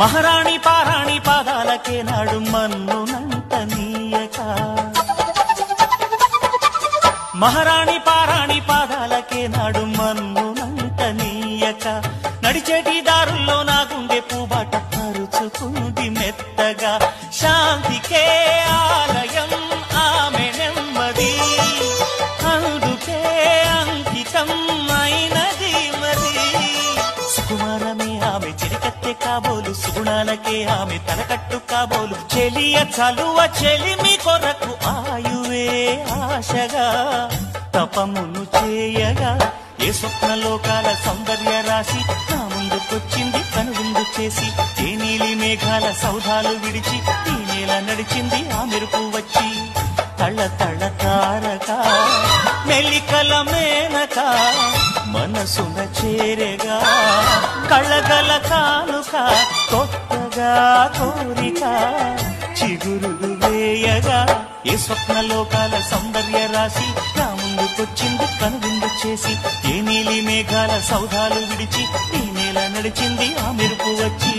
మహారాణి పారాణి పాదాలకే నాడు మన్నునంత నీయక మహారాణి పారాణి పాదాలకే నాడు మన్నునంత నీయక నడిచేటి దారుల్లో నా గుండె పూబాట పరుచుకుంది మెత్తగా శాంతికే ఆలయం ఆమె నెమ్మది అందుకే అంకితం అయినది మరి సుకుమారమే ఆమె చిరికత్తె కాబోలు సుగుణాలకే ఆమె తలకట్టు కాబోలు చెలియ చలువ చెలిమి కొరకు ఆయువే ఆశగా తపమును చేయగా ఏ స్వప్నలోకాల సౌందర్య రాశి నా ముందుకొచ్చింది కనువిందు చేసి ఏ నీలి మేఘాల సౌధాలు విడిచి ఈ నేల నడిచింది ఆ మెరుపు వచ్చి తళ్ళ తళ్ళ తారక మెలికల మేనక మనసున చేరేగా కళ్ళగల కానుక కొత్తగా కోరిక చిగురులు వేయగా ఏ స్వప్నలోకాల సౌందర్య రాశి నా ముందుకొచ్చింది కనువిందు చేసి ఏ నీలి మేఘాల సౌధాలు విడిచి ఈ నేల నడిచింది ఆ మెరుపు వచ్చి